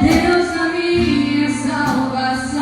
Deus a minha salvação.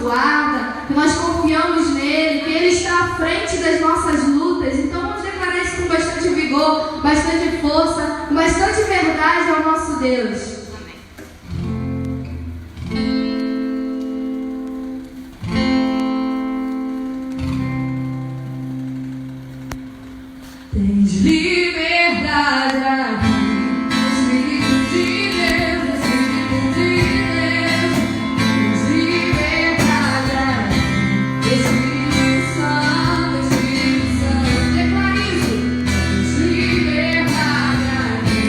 guarda, que nós confiamos nele, que ele está à frente das nossas lutas. Então vamos declarar isso com bastante vigor, bastante força, com bastante verdade ao nosso Deus. Tens liberdade aqui, Espírito de Deus, Espírito de Deus. Tens liberdade aqui, Espírito Santo, Espírito Santo. Declara isso. Tens liberdade aqui,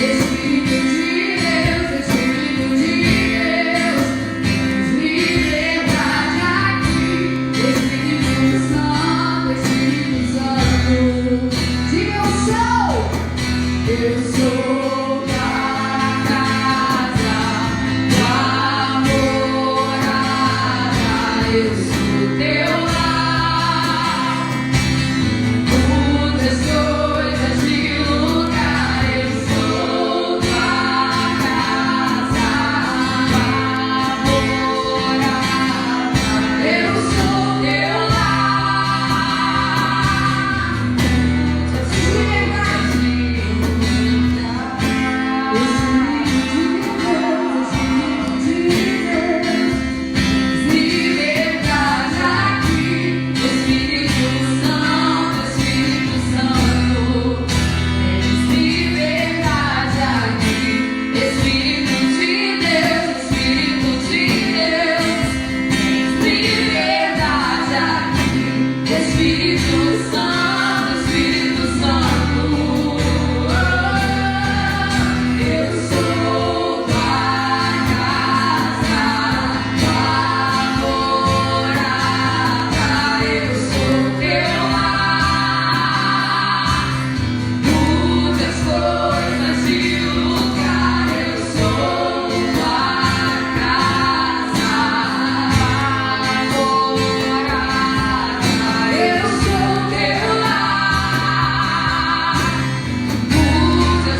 Espírito de Deus, Espírito de Deus. Tens liberdade aqui, Espírito Santo, Espírito Santo. Eu sou da casa da morada, eu sou teu lar. Muitas coisas de lugar, eu sou da casa da morada, eu sou teu lar. Muitas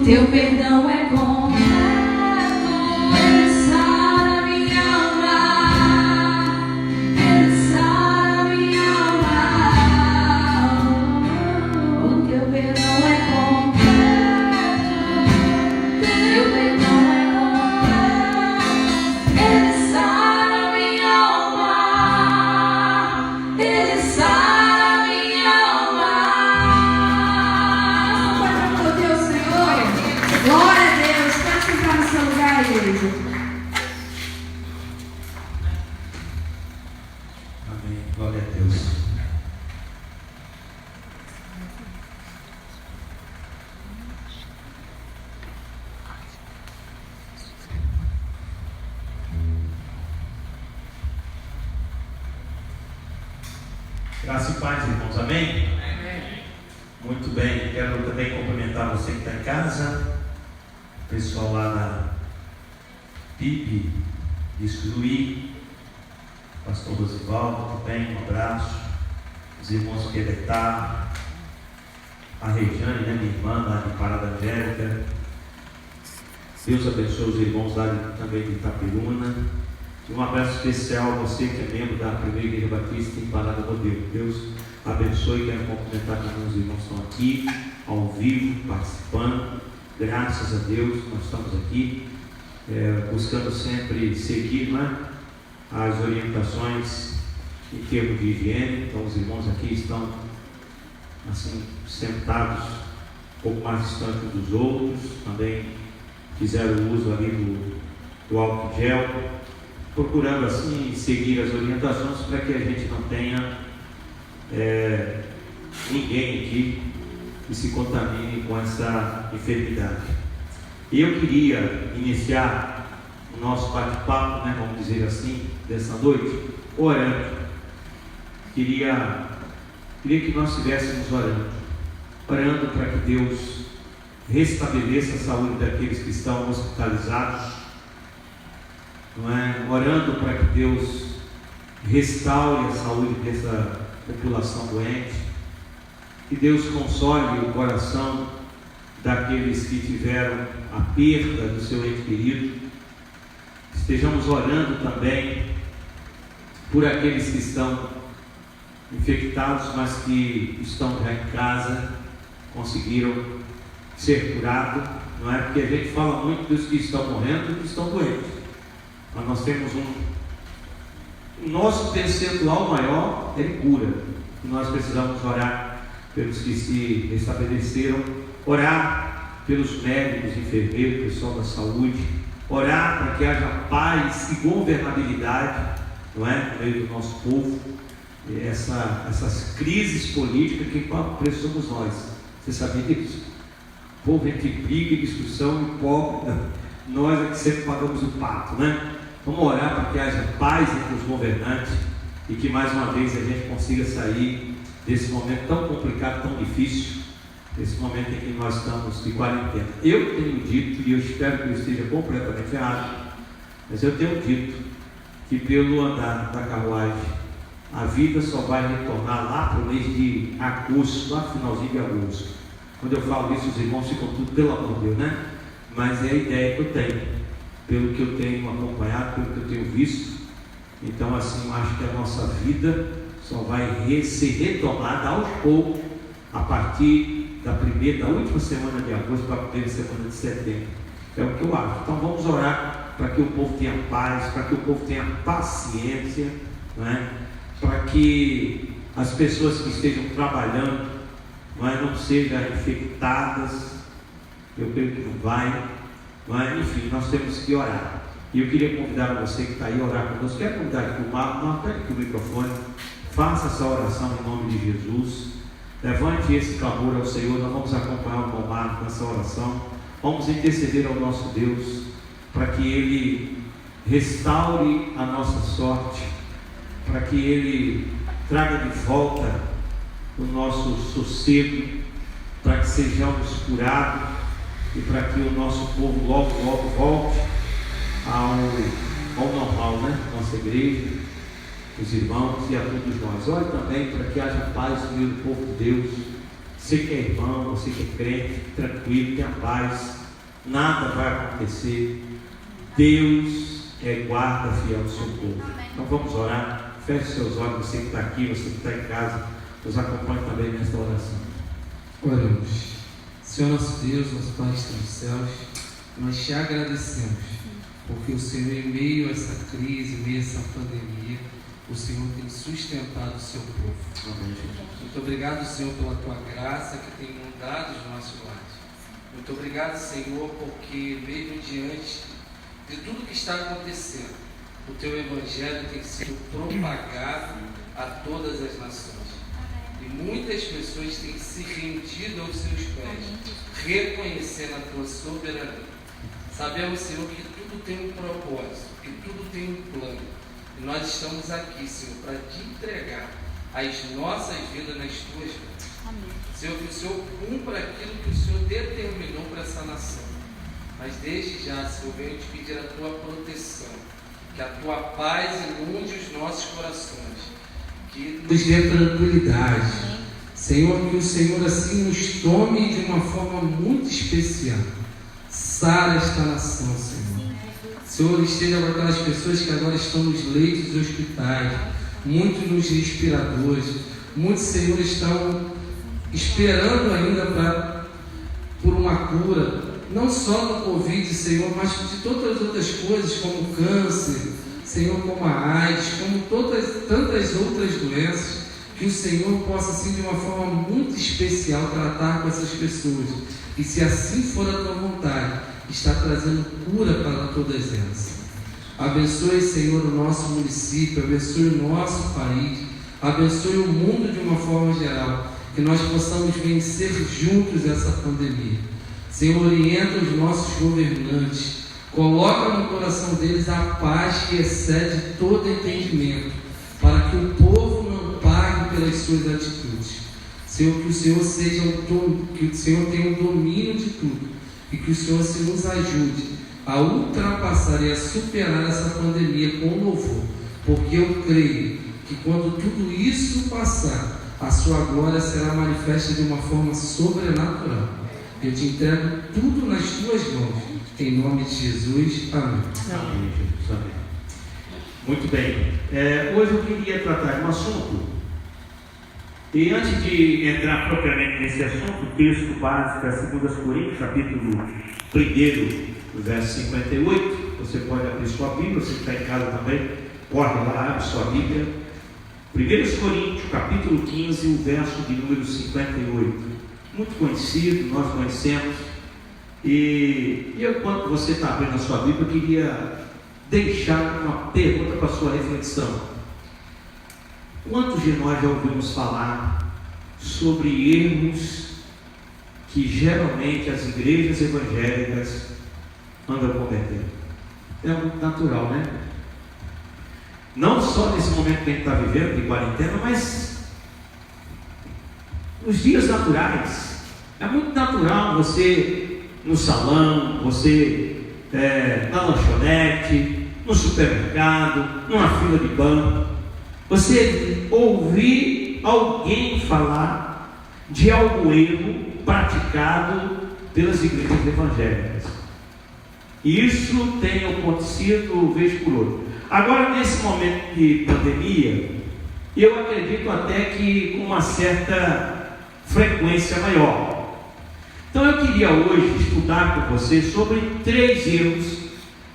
Teu perdão é completo, Ele sara minha alma, Ele sara minha alma. O teu perdão é completo, teu perdão é Graça e paz, irmãos, amém? Amém. Muito bem, quero também cumprimentar você que está em casa, o pessoal lá na PIB, Excluir, pastor Rosivaldo também, um abraço, os irmãos Queretá, a Regiane, né, minha irmã lá de Parada Angélica. Deus abençoe os irmãos lá também de Itaperuna. E um abraço especial a você que é membro da Primeira Igreja Batista em Parada Modelo. Deus abençoe. Quero cumprimentar também os irmãos que estão aqui, ao vivo, participando. Graças a Deus, nós estamos aqui buscando sempre seguir, né, as orientações em termos de higiene. Então os irmãos aqui estão assim, sentados um pouco mais distantes dos outros. Também fizeram o uso ali do álcool gel, procurando assim seguir as orientações para que a gente não tenha ninguém aqui que se contamine com essa enfermidade. E eu queria iniciar o nosso bate-papo, né, vamos dizer assim, dessa noite, orando. Queria que nós estivéssemos orando para que Deus restabeleça a saúde daqueles que estão hospitalizados, não é? Orando para que Deus restaure a saúde dessa população doente, que Deus console o coração daqueles que tiveram a perda do seu ente querido. Estejamos orando também por aqueles que estão infectados, mas que estão já em casa, conseguiram ser curados, não é? Porque a gente fala muito dos que estão morrendo e dos que estão doentes, mas nós temos o nosso percentual maior é de cura, e nós precisamos orar pelos que se restabeleceram, orar pelos médicos, enfermeiros, pessoal da saúde, orar para que haja paz e governabilidade, não é? No meio do nosso povo. Essas crises políticas, que qual preço somos nós? Você sabia disso? O povo entre briga e discussão, e o pobre, nós é que sempre pagamos o pato, né? Vamos orar para que haja paz entre os governantes e que mais uma vez a gente consiga sair desse momento tão complicado, tão difícil, desse momento em que nós estamos de quarentena. Eu tenho dito, e eu espero que eu esteja completamente errado, mas eu tenho dito que pelo andar da carruagem a vida só vai retornar lá para o mês de agosto, lá no finalzinho de agosto. Quando eu falo isso, os irmãos ficam tudo, pelo amor de Deus, né? Mas é a ideia que eu tenho, pelo que eu tenho acompanhado, pelo que eu tenho visto. Então, assim, eu acho que a nossa vida só vai ser retomada aos poucos, a partir da última semana de agosto para a primeira semana de setembro. É o que eu acho. Então, vamos orar para que o povo tenha paz, para que o povo tenha paciência, não é? Para que as pessoas que estejam trabalhando não sejam infectadas. Eu creio que não vai, enfim, nós temos que orar. E eu queria convidar você que está aí a orar conosco. Quero convidar aqui o Marco, pega aqui o microfone, faça essa oração em nome de Jesus. Levante esse clamor ao Senhor. Nós vamos acompanhar o irmão Marco nessa oração. Vamos interceder ao nosso Deus para que Ele restaure a nossa sorte, para que Ele traga de volta o nosso sossego, para que sejamos curados e para que o nosso povo logo volte ao normal, né? Nossa igreja, os irmãos e a todos nós. Ore também para que haja paz no meio do povo de Deus. Você que é irmão, você que é crente, tranquilo, tenha paz, nada vai acontecer. Deus é guarda fiel do seu povo. Então vamos orar. Feche seus olhos, você que está aqui, você que está em casa, nos acompanhe também nesta oração. Oramos. Senhor nosso Deus, nosso Pai que está nos céus, nós te agradecemos, porque o Senhor, em meio a essa crise, em meio a essa pandemia, o Senhor tem sustentado o seu povo. Amém. Muito obrigado, Senhor, pela tua graça que tem inundado os nossos lares. Muito obrigado, Senhor, porque mesmo diante de tudo que está acontecendo, o teu Evangelho tem sido propagado a todas as nações. E muitas pessoas têm se rendido aos seus pés, reconhecendo a tua soberania. Sabemos, Senhor, que tudo tem um propósito, que tudo tem um plano. E nós estamos aqui, Senhor, para te entregar as nossas vidas nas tuas mãos. Senhor, que o Senhor cumpra aquilo que o Senhor determinou para essa nação. Mas desde já, Senhor, venho te pedir a tua proteção, que a tua paz inunde os nossos corações, que nos dê tranquilidade. Senhor, que o Senhor assim nos tome de uma forma muito especial. Sara esta nação, Senhor. Senhor, esteja com aquelas pessoas que agora estão nos leitos dos hospitais, muitos nos respiradores, muitos, Senhor, estão esperando ainda por uma cura, não só do Covid, Senhor, mas de todas as outras coisas, como câncer, Senhor, como a AIDS, como tantas outras doenças, que o Senhor possa, assim, de uma forma muito especial, tratar com essas pessoas. E se assim for a tua vontade, está trazendo cura para todas elas. Abençoe, Senhor, o nosso município, abençoe o nosso país, abençoe o mundo de uma forma geral, que nós possamos vencer juntos essa pandemia. Senhor, orienta os nossos governantes, coloca no coração deles a paz que excede todo entendimento, para que o povo não pague pelas suas atitudes. Senhor, que o Senhor que o Senhor tenha o domínio de tudo, e que o Senhor se nos ajude a ultrapassar e a superar essa pandemia com louvor, porque eu creio que quando tudo isso passar, a sua glória será manifesta de uma forma sobrenatural. Eu te entrego tudo nas tuas mãos, em nome de Jesus, amém. Amém, Jesus, amém. Muito bem, hoje eu queria tratar de um assunto, e antes de entrar propriamente nesse assunto, o texto básico é 2 Coríntios, capítulo 1, verso 58, você pode abrir sua Bíblia, você que está em casa também, corre lá, abre sua Bíblia, 1 Coríntios, capítulo 15, o verso de número 58, muito conhecido, nós conhecemos, e eu, quando você está abrindo a sua Bíblia, eu queria deixar uma pergunta para a sua reflexão. Quantos de nós já ouvimos falar sobre erros que geralmente as igrejas evangélicas andam cometendo? É muito natural, né? Não só nesse momento que a gente está vivendo de quarentena, mas nos dias naturais. É muito natural você no salão, você na lanchonete, no supermercado, numa fila de banco, você ouvir alguém falar de algum erro praticado pelas igrejas evangélicas. Isso tem acontecido vez por outra. Agora, nesse momento de pandemia, eu acredito até que com uma certa frequência maior. Então eu queria hoje estudar com você sobre 3 erros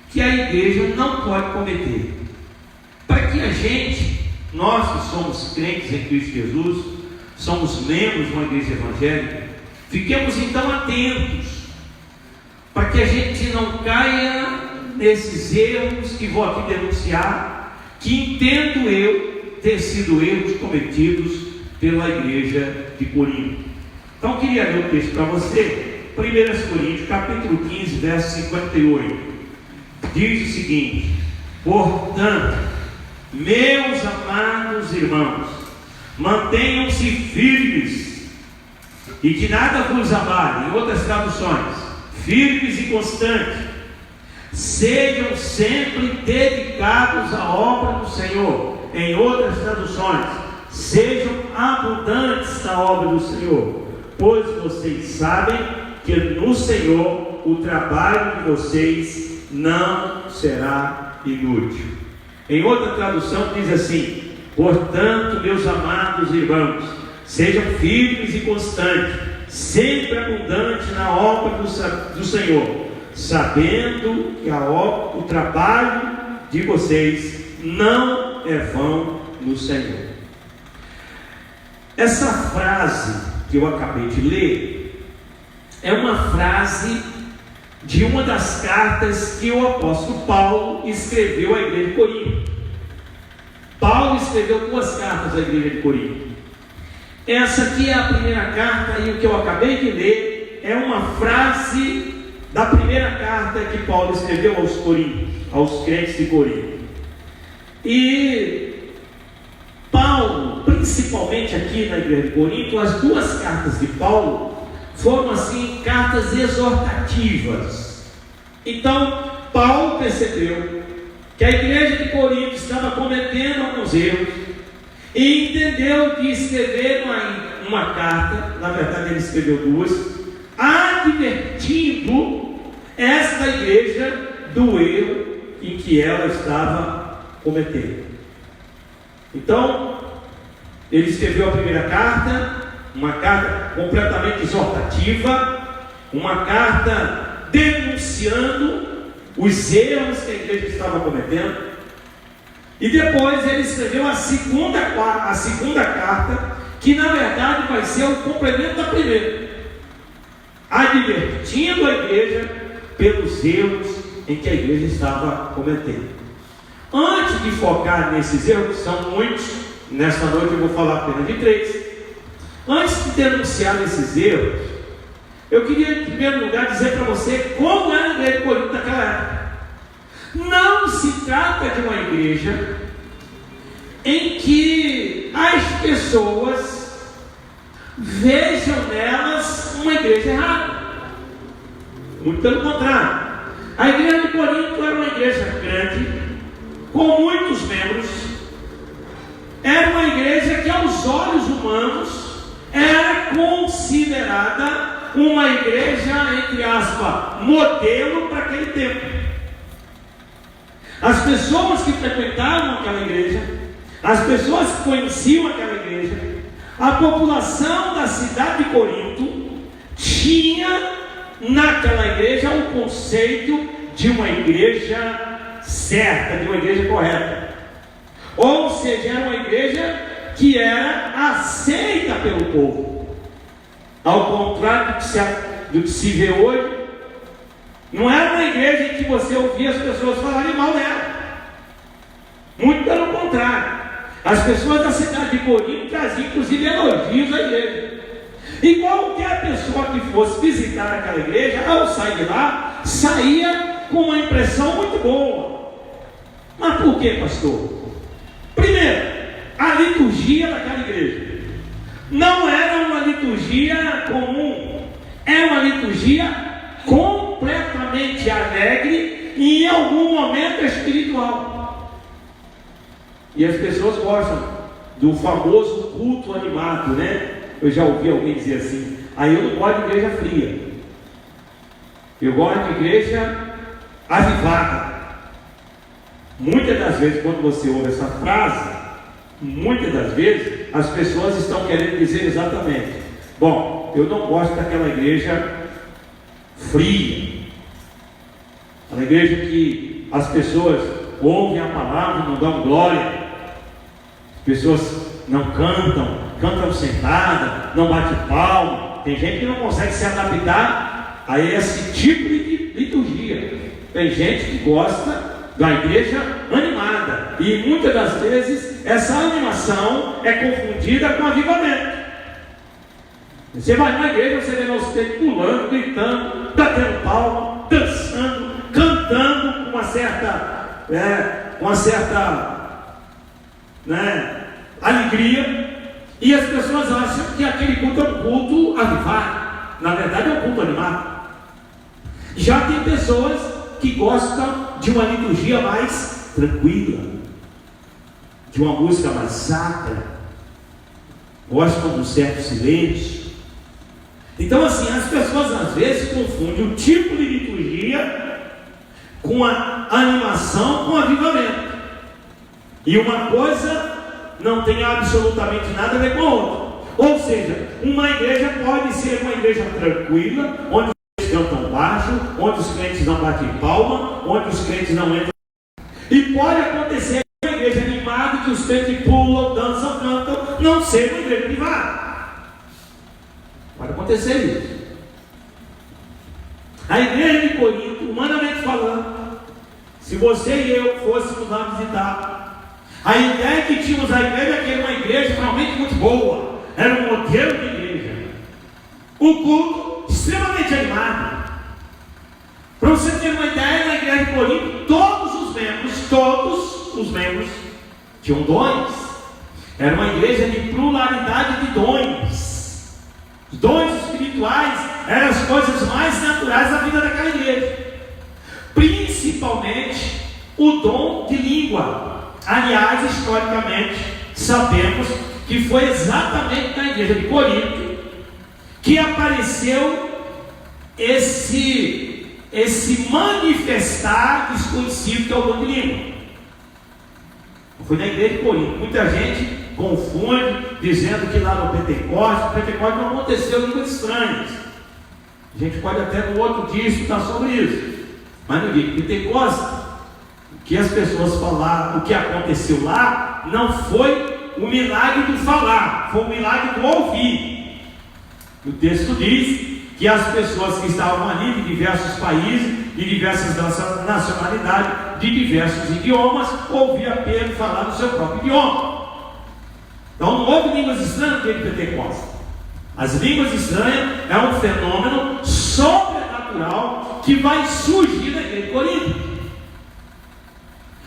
que a igreja não pode cometer, para que a gente, nós que somos crentes em Cristo Jesus, somos membros de uma igreja evangélica, fiquemos então atentos, para que a gente não caia nesses erros que vou aqui denunciar, que entendo eu ter sido erros cometidos pela igreja de Corinto. Então eu queria ler o texto para você, 1 Coríntios, capítulo 15, verso 58, diz o seguinte: portanto, meus amados irmãos, mantenham-se firmes e que nada vos abale. Em outras traduções, firmes e constantes, sejam sempre dedicados à obra do Senhor. Em outras traduções, sejam abundantes na obra do Senhor, pois vocês sabem que no Senhor o trabalho de vocês não será inútil. Em outra tradução diz assim: portanto, meus amados irmãos, sejam firmes e constantes, sempre abundantes na obra do Senhor, sabendo que o trabalho de vocês não é vão no Senhor. Essa frase que eu acabei de ler é uma frase de uma das cartas que o apóstolo Paulo escreveu à igreja de Corinto. Paulo escreveu 2 cartas à igreja de Corinto. Essa aqui é a primeira carta, e o que eu acabei de ler é uma frase da primeira carta que Paulo escreveu aos Coríntios, aos crentes de Corinto. E Paulo, principalmente principalmente aqui na igreja de Corinto, as duas cartas de Paulo foram assim cartas exortativas. Então Paulo percebeu que a igreja de Corinto estava cometendo alguns erros e entendeu de escrever uma carta, na verdade ele escreveu duas, advertindo esta igreja do erro em que ela estava cometendo. Então, ele escreveu a primeira carta, uma carta completamente exortativa, uma carta denunciando os erros que a igreja estava cometendo, e depois ele escreveu a segunda carta, que na verdade vai ser o complemento da primeira, advertindo a igreja pelos erros em que a igreja estava cometendo. Antes de focar nesses erros, que são muitos, nesta noite eu vou falar apenas de 3. Antes de denunciar esses erros, eu queria em primeiro lugar dizer para você como era a igreja de Corinto naquela época. Não se trata de uma igreja em que as pessoas vejam nelas uma igreja errada. Muito pelo contrário. A igreja de Corinto era uma igreja grande, com muitos membros. Era uma igreja que aos olhos humanos era considerada uma igreja, entre aspas, modelo para aquele tempo. As pessoas que frequentavam aquela igreja, as pessoas que conheciam aquela igreja, a população da cidade de Corinto tinha naquela igreja o conceito de uma igreja certa, de uma igreja correta. Ou seja, era uma igreja que era aceita pelo povo. Ao contrário do que se vê hoje, não era uma igreja em que você ouvia as pessoas falarem mal dela. Muito pelo contrário. As pessoas da cidade de Corinto traziam inclusive elogios à igreja. E qualquer pessoa que fosse visitar aquela igreja, ao sair de lá, saía com uma impressão muito boa. Mas por que, pastor? Primeiro, a liturgia daquela igreja não era uma liturgia comum, era uma liturgia completamente alegre e em algum momento espiritual. E as pessoas gostam do famoso culto animado, né? Eu já ouvi alguém dizer assim: aí eu não gosto de igreja fria, eu gosto de igreja avivada. Muitas das vezes, quando você ouve essa frase, muitas das vezes as pessoas estão querendo dizer exatamente: bom, eu não gosto daquela igreja fria, aquela igreja que as pessoas ouvem a palavra e não dão glória, as pessoas não cantam sentada, não bate palma. Tem gente que não consegue se adaptar a esse tipo de liturgia. Tem gente que gosta da igreja animada, e muitas das vezes essa animação é confundida com avivamento. Você vai na igreja, você vê lá os crentes pulando, gritando, batendo palma, dançando, cantando com uma certa alegria, e as pessoas acham que aquele culto é um culto avivado. Na verdade é um culto animado. Já tem pessoas que gostam de uma liturgia mais tranquila, de uma música mais sacra, gostam de um certo silêncio. Então assim, as pessoas às vezes confundem o tipo de liturgia com a animação, com o avivamento, e uma coisa não tem absolutamente nada a ver com a outra. Ou seja, uma igreja pode ser uma igreja tranquila, onde os crentes cantam baixo, onde os crentes não batem palma, onde os crentes não entram. E pode acontecer uma igreja animada, que os crentes pulam, dançam, cantam, não ser uma igreja animada. Pode acontecer isso. A igreja de Corinto, humanamente falando, se você e eu fôssemos lá visitar, a ideia que tínhamos da igreja é que era uma igreja realmente muito boa, era um modelo de igreja, um culto extremamente animado. Para você ter uma ideia, na igreja de Corinto, todos os membros tinham dons, Era uma igreja de pluralidade de dons. Os dons espirituais eram as coisas mais naturais da vida daquela igreja, principalmente o dom de língua. Aliás, historicamente, sabemos que foi exatamente na igreja de Corinto que apareceu esse manifestar desconhecido que é o dom de língua. Foi na igreja de Corinto. Muita gente confunde, dizendo que lá no Pentecostes não aconteceu línguas estranhas. A gente pode até no outro dia estudar sobre isso. Mas no dia de Pentecostes, o que as pessoas falaram, o que aconteceu lá, não foi o milagre do falar, foi o milagre do ouvir. O texto diz que as pessoas que estavam ali de diversos países, de diversas nacionalidades, de diversos idiomas, ouviam Pedro falar no seu próprio idioma. Então não houve línguas estranhas no dia de Pentecostes. As línguas estranhas é um fenômeno sobrenatural que vai surgir na igreja de Corinto.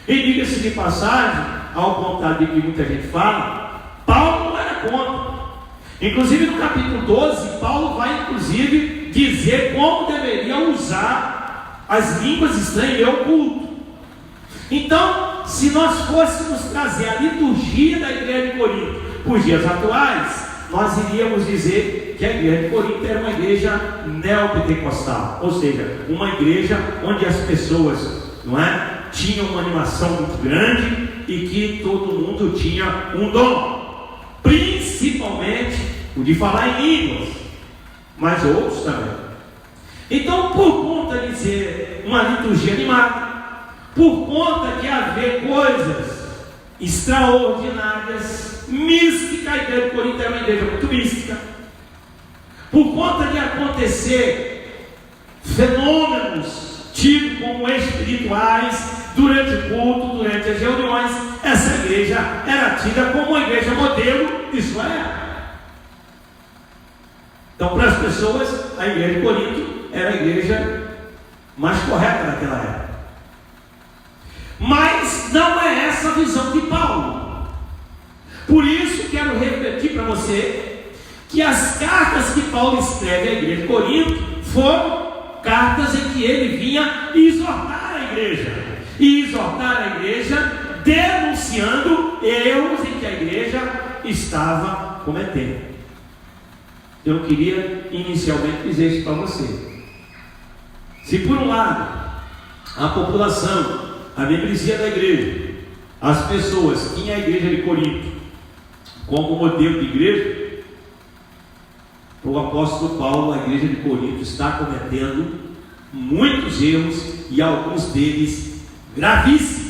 E diga-se de passagem, ao contrário de que muita gente fala, Paulo não era contra. Inclusive no capítulo 12, Paulo vai inclusive dizer como deveria usar as línguas estranhas em meu culto. Então, se nós fôssemos trazer a liturgia da igreja de Corinto para os dias atuais, nós iríamos dizer que a igreja de Corinto era uma igreja neopentecostal, ou seja, uma igreja onde as pessoas, tinham uma animação muito grande e que todo mundo tinha um dom, principalmente o de falar em línguas, mas outros também. Então, por conta de ser uma liturgia animada, por conta de haver coisas extraordinárias, mística, a igreja de Corinto é uma igreja muito mística, por conta de acontecer fenômenos tidos como espirituais durante o culto, durante as reuniões, essa igreja era tida como uma igreja modelo de Israel. Então, para as pessoas, a igreja de Corinto era a igreja mais correta naquela época. Mas não é essa a visão de Paulo. Por isso quero repetir para você que as cartas que Paulo escreve à igreja de Corinto foram cartas em que ele vinha exortar a igreja, e exortar a igreja denunciando erros em que a igreja estava cometendo. Eu queria inicialmente dizer isso para você. Se por um lado a população, a membresia da igreja, as pessoas tinham a igreja de Corinto como modelo de igreja, o apóstolo Paulo, a igreja de Corinto está cometendo muitos erros e alguns deles gravíssimos.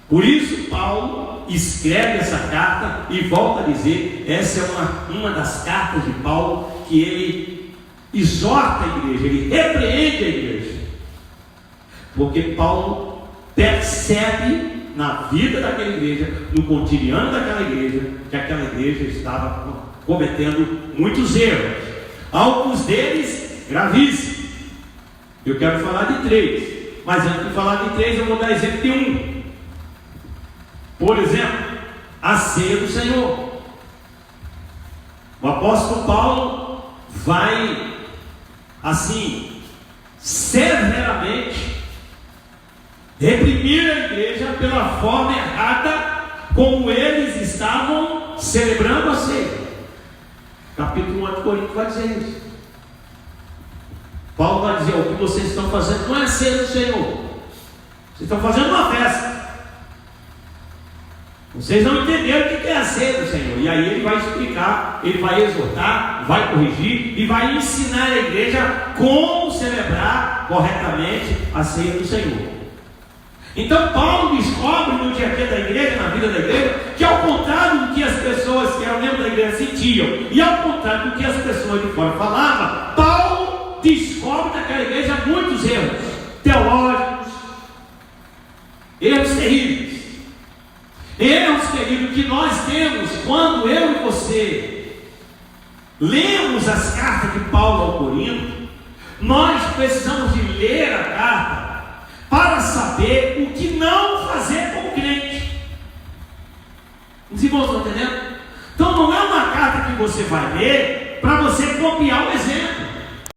Por isso Paulo escreve essa carta e volta a dizer, essa é uma das cartas de Paulo que ele exorta a igreja, ele repreende a igreja, porque Paulo percebe na vida daquela igreja, no cotidiano daquela igreja, que aquela igreja estava cometendo muitos erros, alguns deles gravíssimos. Eu quero falar de 3, mas antes de falar de 3 eu vou dar exemplo de um. Por exemplo, a ceia do Senhor. O apóstolo Paulo vai assim severamente reprimir a igreja pela forma errada como eles estavam celebrando a ceia. Capítulo 1 de Corinto vai dizer isso. Paulo vai dizer, o que vocês estão fazendo não é ceia do Senhor, vocês estão fazendo uma festa. Vocês não entenderam o que é a ceia do Senhor. E aí ele vai explicar, ele vai exortar, vai corrigir e vai ensinar a igreja como celebrar corretamente a ceia do Senhor. Então Paulo descobre no dia a dia da igreja, na vida da igreja, que ao contrário do que as pessoas que eram membros da igreja sentiam, e ao contrário do que as pessoas de fora falavam, Paulo descobre naquela igreja muitos erros teológicos, erros terríveis. Erros terríveis que nós temos quando eu e você lemos as cartas de Paulo ao Corinto. Nós precisamos de ler a carta para saber o que não fazer como crente. Os irmãos estão entendendo? Então não é uma carta que você vai ler para você copiar o exemplo.